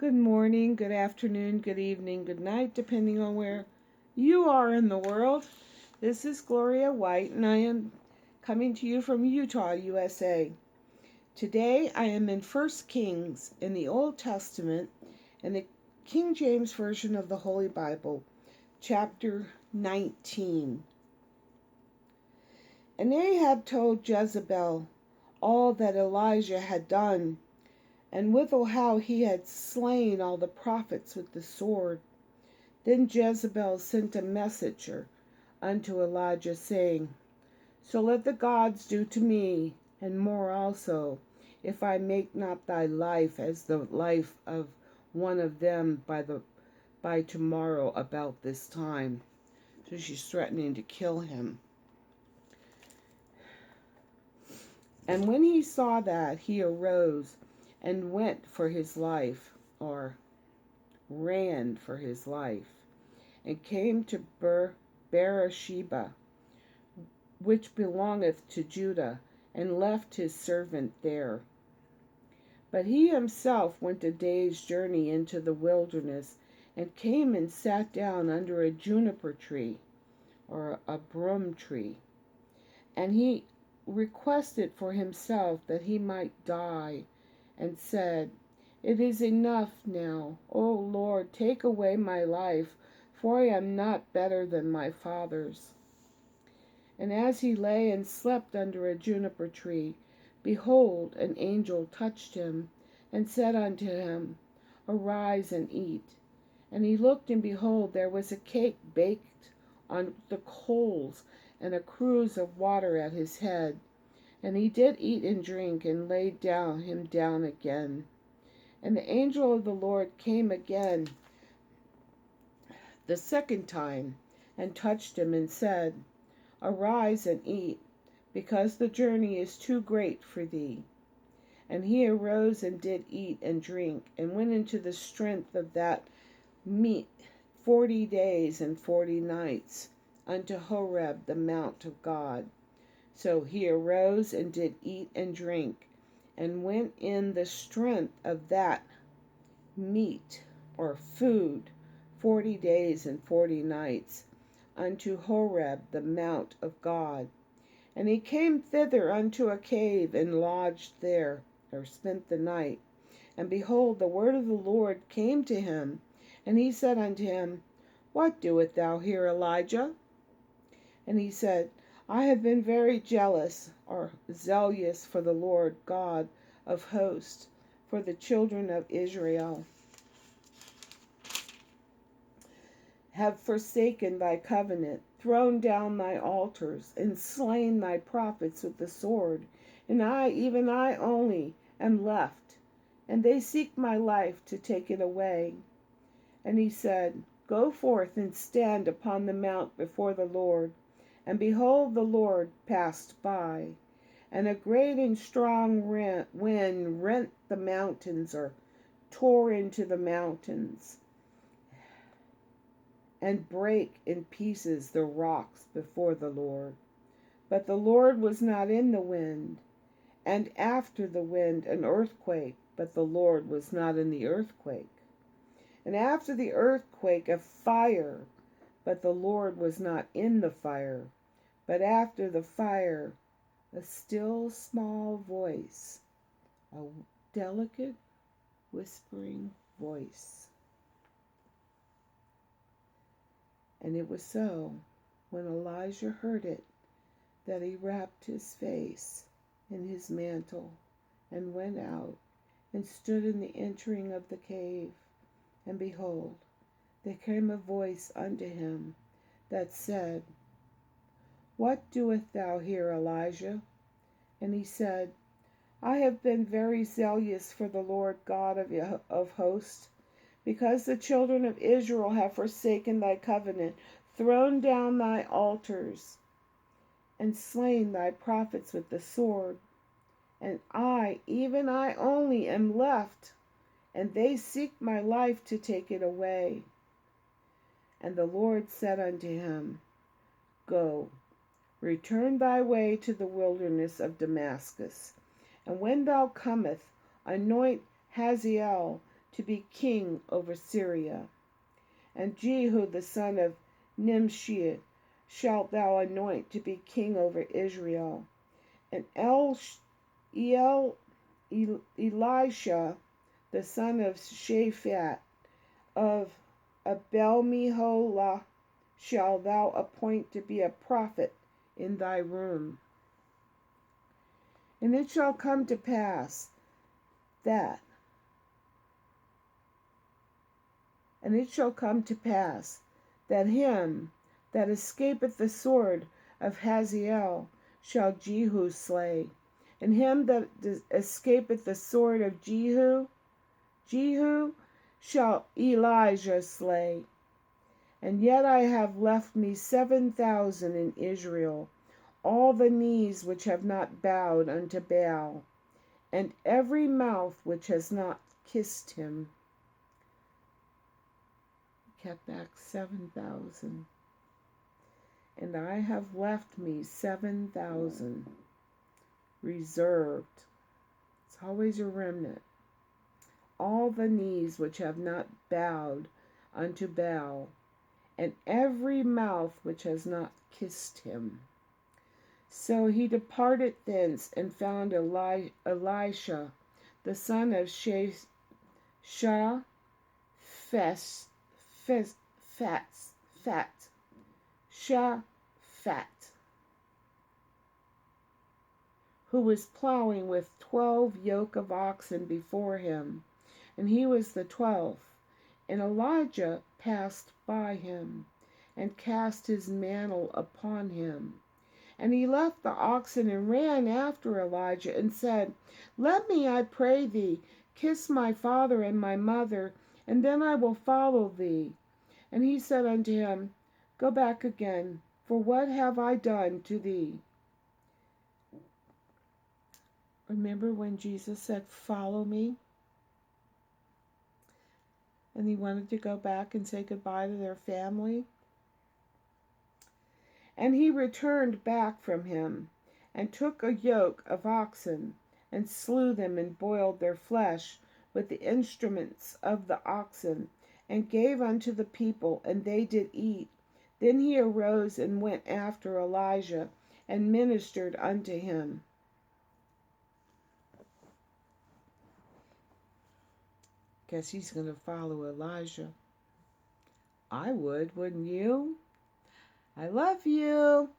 Good morning, good afternoon, good evening, good night, depending on where you are in the world. This is Gloria White, and I am coming to you from Utah, USA. Today I am in 1 Kings in the Old Testament in the King James Version of the Holy Bible, chapter 19. And Ahab told Jezebel all that Elijah had done, and withal how he had slain all the prophets with the sword. Then Jezebel sent a messenger unto Elijah, saying, So let the gods do to me, and more also, if I make not thy life as the life of one of them by tomorrow about this time. So she's threatening to kill him. And when he saw that, he arose and went for his life, or ran for his life, and came to Beersheba, which belongeth to Judah, and left his servant there. But he himself went a day's journey into the wilderness, and came and sat down under a juniper tree, or a broom tree. And he requested for himself that he might die, and said, It is enough now, O Lord, take away my life, for I am not better than my fathers. And as he lay and slept under a juniper tree, behold, an angel touched him, and said unto him, Arise and eat. And he looked, and behold, there was a cake baked on the coals, and a cruse of water at his head. And he did eat and drink, and laid him down again. And the angel of the Lord came again the second time, and touched him, and said, Arise and eat, because the journey is too great for thee. And he arose and did eat and drink, and went into the strength of that meat 40 days and 40 nights, unto Horeb the mount of God. So he arose and did eat and drink, and went in the strength of that meat, or food, 40 days and 40 nights, unto Horeb the mount of God. And he came thither unto a cave, and lodged there, or spent the night. And behold, the word of the Lord came to him, and he said unto him, What doest thou here, Elijah? And he said, I have been very jealous, or zealous for the Lord God of hosts, for the children of Israel have forsaken thy covenant, thrown down thy altars, and slain thy prophets with the sword. And I, even I only, am left, and they seek my life to take it away. And he said, Go forth and stand upon the mount before the Lord. And behold, the Lord passed by, and a great and strong wind rent the mountains, or tore into the mountains, and brake in pieces the rocks before the Lord. But the Lord was not in the wind. And after the wind an earthquake, but the Lord was not in the earthquake. And after the earthquake a fire, but the Lord was not in the fire. But after the fire a still small voice, a delicate whispering voice. And it was so, when Elijah heard it, that he wrapped his face in his mantle, and went out, and stood in the entering of the cave. And behold, there came a voice unto him that said, What doest thou here, Elijah? And he said, I have been very zealous for the Lord God of hosts, because the children of Israel have forsaken thy covenant, thrown down thy altars, and slain thy prophets with the sword. And I, even I only, am left, and they seek my life to take it away. And the Lord said unto him, Go, return thy way to the wilderness of Damascus, and when thou comest, anoint Hazael to be king over Syria. And Jehu the son of Nimshi shalt thou anoint to be king over Israel. And Elisha the son of Shaphat of Abel-meholah shalt thou appoint to be a prophet in thy room. And it shall come to pass that him that escapeth the sword of Hazael shall Jehu slay, and him that escapeth the sword of Jehu shall Elijah slay. And yet I have left me 7,000 in Israel, all the knees which have not bowed unto Baal, and every mouth which has not kissed him. Kept back 7,000. And I have left me 7,000 reserved. It's always a remnant. All the knees which have not bowed unto Baal, and every mouth which has not kissed him. So he departed thence and found Elisha, the son of Shaphat, who was plowing with 12 yoke of oxen before him, and he was the 12th. And Elijah passed by him, and cast his mantle upon him. And he left the oxen and ran after Elijah, and said, Let me, I pray thee, kiss my father and my mother, and then I will follow thee. And he said unto him, Go back again, for what have I done to thee? Remember when Jesus said, Follow me? And he wanted to go back and say goodbye to their family. And he returned back from him, and took a yoke of oxen, and slew them, and boiled their flesh with the instruments of the oxen, and gave unto the people, and they did eat. Then he arose and went after Elijah, and ministered unto him. Guess he's going to follow Elijah. I would, wouldn't you? I love you.